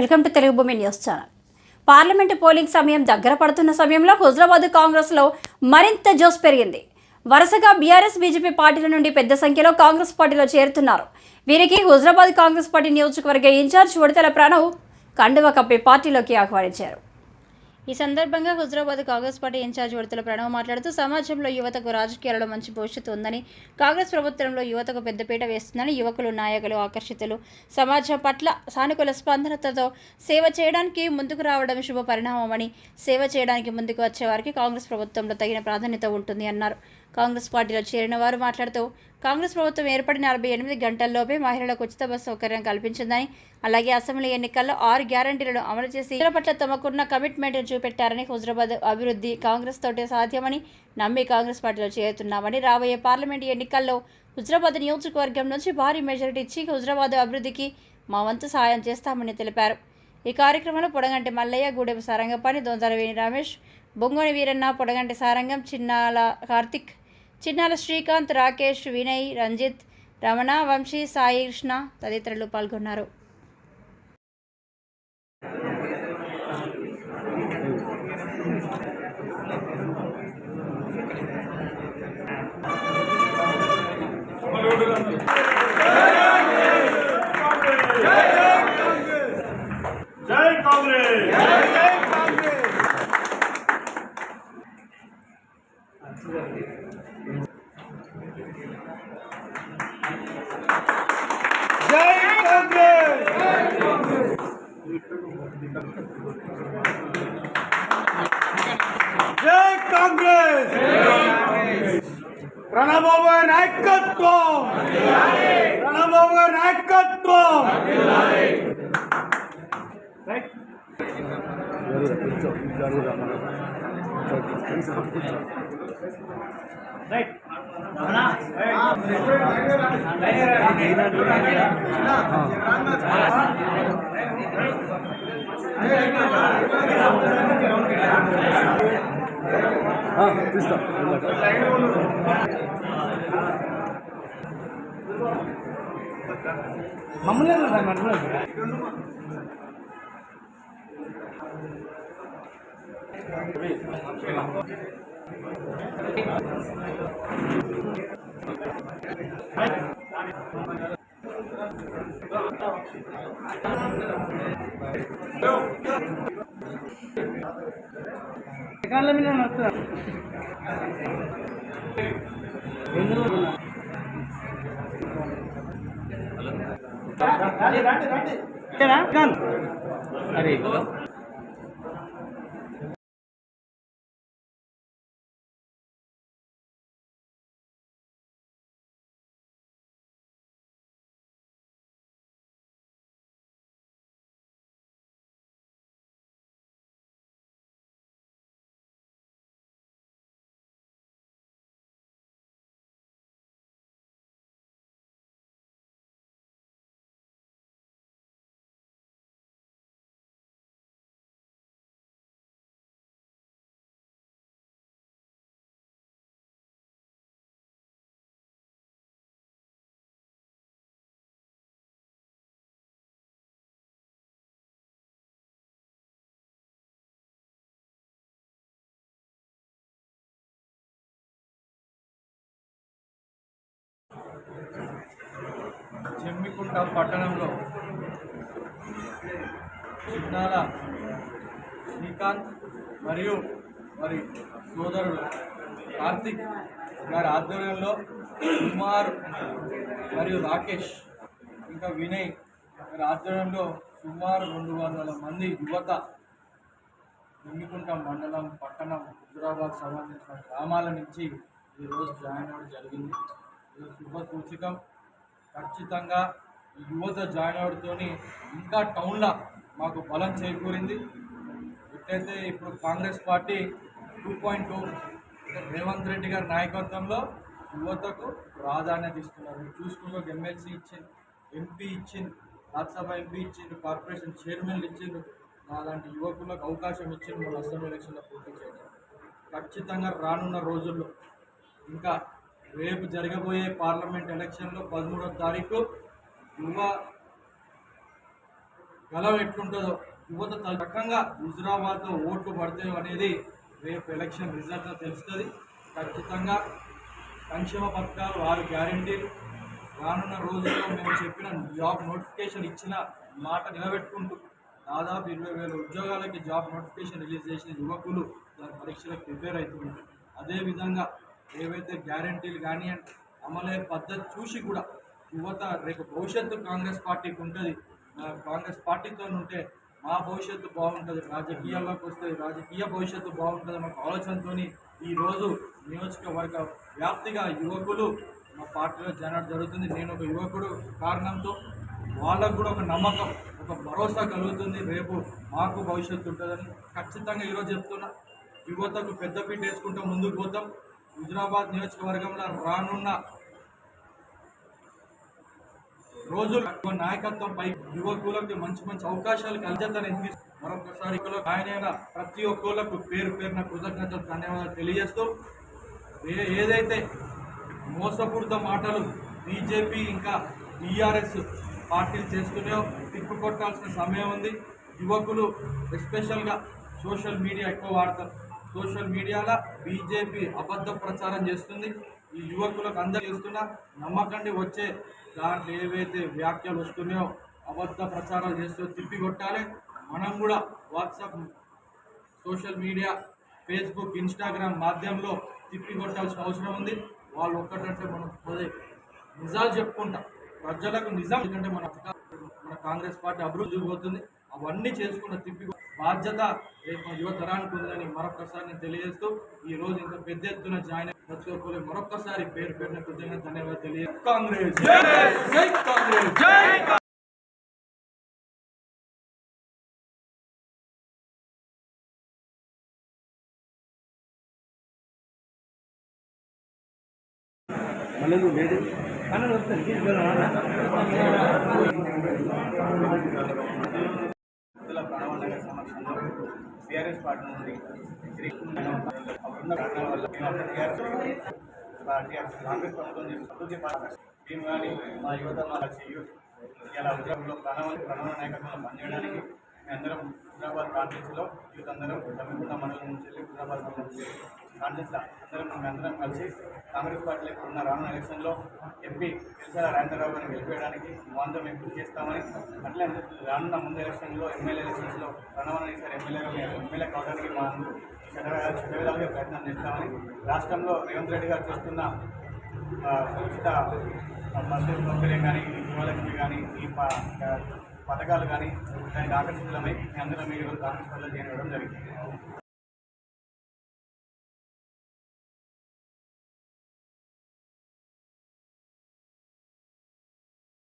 Welcome to Telugu భూమి news channel. Parliament polling సమయం దగ్గర పడుతున్న సమయంలో హుజరాబాద్ కాంగ్రెస్లో మరింత జోష్ పెరిగింది. వరుసగా బీఆర్ఎస్, బీజేపీ పార్టీల నుండి పెద్ద సంఖ్యలో కాంగ్రెస్ పార్టీలో చేరుతున్నారు. వీరికి హుజరాబాద్ కాంగ్రెస్ పార్టీ నియోజకవర్గ ఇన్ఛార్జ్ ఉడతల ప్రణవ్ కండువ కప్పి పార్టీలోకి ఆహ్వానించారు. ఈ సందర్భంగా హుజరాబాద్ కాంగ్రెస్ పార్టీ ఇన్ఛార్జ్ ఉడతల ప్రణవ్ మాట్లాడుతూ సమాజంలో యువతకు రాజకీయాలలో మంచి భవిష్యత్తు ఉందని, కాంగ్రెస్ ప్రభుత్వంలో యువతకు పెద్దపీట వేస్తుందని, యువకులు, నాయకులు ఆకర్షితులు సమాజం పట్ల సానుకూల స్పందనతో సేవ చేయడానికి ముందుకు రావడం శుభ పరిణామమని, సేవ చేయడానికి ముందుకు వచ్చే వారికి కాంగ్రెస్ ప్రభుత్వంలో తగిన ప్రాధాన్యత ఉంటుంది అన్నారు. కాంగ్రెస్ పార్టీలో చేరిన వారు మాట్లాడుతూ కాంగ్రెస్ ప్రభుత్వం ఏర్పడిన 48 గంటల్లోపే మహిళలకు ఉచిత బస్సు సౌకర్యం కల్పించిందని, అలాగే అసెంబ్లీ ఎన్నికల్లో 6 గ్యారంటీలను అమలు చేసి ప్రజల పట్ల తమకున్న కమిట్మెంట్ చూపెట్టారని, హుజరాబాద్ అభివృద్ధి కాంగ్రెస్ తోటే సాధ్యమని నమ్మి కాంగ్రెస్ పార్టీలో చేరుతున్నామని, రాబోయే పార్లమెంటు ఎన్నికల్లో హుజరాబాద్ నియోజకవర్గం నుంచి భారీ మెజారిటీ ఇచ్చి హుజరాబాద్ అభివృద్ధికి మా వంతు సహాయం చేస్తామని తెలిపారు. ఈ కార్యక్రమంలో పొడగంటి మల్లయ్య, గూడెపు సారంగపాణి, దొంతరవేణి రమేష్, బొంగోని వీరన్న, పొడగంటి సారంగం, చిన్నాల కార్తిక్, చిన్నాల శ్రీకాంత్, రాకేష్, వినయ్, రంజిత్, రమణ, వంశీ, సాయి కృష్ణ తదితరులు పాల్గొన్నారు. జై కాంగ్రెస్, జై కాంగ్రెస్, జై కాంగ్రెస్, ప్రణబ్ నాయకత్వం, ప్రణబ్ నాయకత్వం. అరే జమ్మికుంట పట్టణంలో చిన్నాల శ్రీకాంత్ మరియు మరి సోదరుడు కార్తిక్ గారి ఆధ్వర్యంలో సుమారు మరియు రాకేష్ ఇంకా వినయ్ గారి ఆధ్వర్యంలో సుమారు 200 మంది యువత జమ్మికుంట మండలం, పట్టణం, హుజరాబాద్ సంబంధించిన గ్రామాల నుంచి ఈరోజు జాయిన్ అవ్వడం జరిగింది. ఇది శుభ సూచకం. ఖచ్చితంగా ఈ యువత జాయిన్ అవ్వడంతో ఇంకా టౌన్లో మాకు బలం చేకూరింది. ఎట్లయితే ఇప్పుడు కాంగ్రెస్ పార్టీ 2.2 రేవంత్ రెడ్డి గారి నాయకత్వంలో యువతకు ప్రాధాన్యత ఇస్తున్నారు. చూసుకుంటూ ఎమ్మెల్సీ ఇచ్చింది, ఎంపీ ఇచ్చింది, రాజ్యసభ ఎంపీ ఇచ్చింది, కార్పొరేషన్ చైర్మన్లు ఇచ్చింది. అలాంటి యువకులకు అవకాశం ఇచ్చింది మన అసెంబ్లీ ఎలక్షన్లో పోటీ చేయడం. ఖచ్చితంగా రానున్న రోజుల్లో ఇంకా రేపు జరగబోయే పార్లమెంట్ ఎలక్షన్లో 13వ తారీఖు యువ గలం ఎట్లుంటుందో యువత రకంగా హుజురాబాద్లో ఓట్లు పడతాయో అనేది రేపు ఎలక్షన్ రిజల్ట్తో తెలుస్తుంది. ఖచ్చితంగా సంక్షేమ పథకాలు 6 గ్యారెంటీలు రానున్న రోజుల్లో మేము చెప్పిన జాబ్ నోటిఫికేషన్ ఇచ్చిన మాట నిలబెట్టుకుంటూ దాదాపు 20,000 ఉద్యోగాలకి జాబ్ నోటిఫికేషన్ రిలీజ్ చేసిన యువకులు దాని పరీక్షలకు ప్రిపేర్ అవుతున్నారు. అదేవిధంగా ఏవైతే గ్యారెంటీలు కానీ అమలయ్యే పద్ధతి చూసి కూడా యువత రేపు భవిష్యత్తు కాంగ్రెస్ పార్టీకి ఉంటుంది. కాంగ్రెస్ పార్టీతో ఉంటే మా భవిష్యత్తు బాగుంటుంది, రాజకీయాల్లోకి వస్తే రాజకీయ భవిష్యత్తు బాగుంటుంది అన్న ఆలోచనతో ఈరోజు నియోజకవర్గ వ్యాప్తిగా యువకులు మా పార్టీలో చేరడం జరుగుతుంది. నేను ఒక యువకుడు కారణంతో వాళ్ళకు కూడా ఒక నమ్మకం, ఒక భరోసా కలుగుతుంది. రేపు మాకు భవిష్యత్తు ఉంటుందని ఖచ్చితంగా ఈరోజు చెప్తున్నా. యువతకు పెద్దపీట వేసుకుంటూ ముందుకు పోతాం. హుజురాబాద్ నియోజకవర్గంలో రానున్న రోజులు నాయకత్వంపై యువకులకు మంచి మంచి అవకాశాలు కలిగేదని మరొకసారి ఆయన ప్రతి ఒక్కళ్ళకు పేరు పేరున కృతజ్ఞతలు ధన్యవాదాలు తెలియజేస్తూ ఏదైతే మోసపూరిత మాటలు బీజేపీ ఇంకా టీఆర్ఎస్ పార్టీలు చేస్తున్నాయో తిప్పుకొట్టాల్సిన సమయం ఉంది. యువకులు ఎస్పెషల్గా సోషల్ మీడియా ఎక్కువ వాడతారు. సోషల్ మీడియాలో బీజేపీ అబద్ధ ప్రచారం చేస్తుంది. ఈ యువకులకు అందరూ చేస్తున్నా నమ్మకండి, వచ్చే దాంట్లో ఏవైతే వ్యాఖ్యలు వస్తున్నాయో అబద్ధ ప్రచారాలు చేస్తూ తిప్పికొట్టాలి. మనం కూడా WhatsApp, social media, Facebook, Instagram మాధ్యమంలో తిప్పికొట్టాల్సిన అవసరం ఉంది. వాళ్ళు ఒక్కటంటే మనం నిజాలు చెప్పుకుంటాం, ప్రజలకు నిజం, ఎందుకంటే మన కాంగ్రెస్ పార్టీ అభివృద్ధి పోతుంది. అవన్నీ చేసుకున్న తిప్పి బాధ్యత రేపు యువతరానికి ఉందని మరొకసారి నేను తెలియజేస్తూ ఈరోజు ఇంత పెద్ద ఎత్తున జాయిన్ ప్రతి ఒక్కరు మరొకసారి పేరు పేరున కృతజ్ఞతలు ధన్యవాదాలు తెలియజేస్తూ కాంగ్రెస్ జై కాంగ్రెస్ జై ప్రణవనగర్ సమక్షంలో టీఆర్ఎస్ పార్టీ నుండి అప్పుడున్న కారణాల వల్ల కాంగ్రెస్ ప్రభుత్వం చేసిన దీని కానీ మా యువత మా యూత్ ఇలా హుజరాబాద్లో ప్రణవ నాయకత్వంలో పనిచేయడానికి అందరం హుజరాబాద్ కాన్ఫరెన్స్లో యూత్ అందరం జమ్మికుంట మండలం నుంచి వెళ్ళి హుజరాబాద్ మండలం నుంచి కాన్ఫరెన్స్లో అందరం కలిసి కాంగ్రెస్ పార్టీలో ఉన్న రానున్న ఎలక్షన్లో ఎంపీ ఎల్సాల రాజేంద్రరావు గారిని గెలిపేయడానికి మాతో మేము కృషి చేస్తామని, అట్లే రానున్న ముందు ఎలక్షన్లో ఎమ్మెల్యే ఎలక్షన్స్లో ప్రణవని సార్ ఎమ్మెల్యే కావడానికి మా శతవిధాలుగా ప్రయత్నం చేస్తామని, రాష్ట్రంలో రేవంత్ రెడ్డి గారు చేస్తున్న ఉచిత బస్సు సౌకర్యం కానీ, గృహలక్ష్మి కానీ, ఈ పథకాలు కానీ దానికి ఆకర్షితులమై అందరం మీరు కాంగ్రెస్ పార్టీలో చేరడం జరిగింది.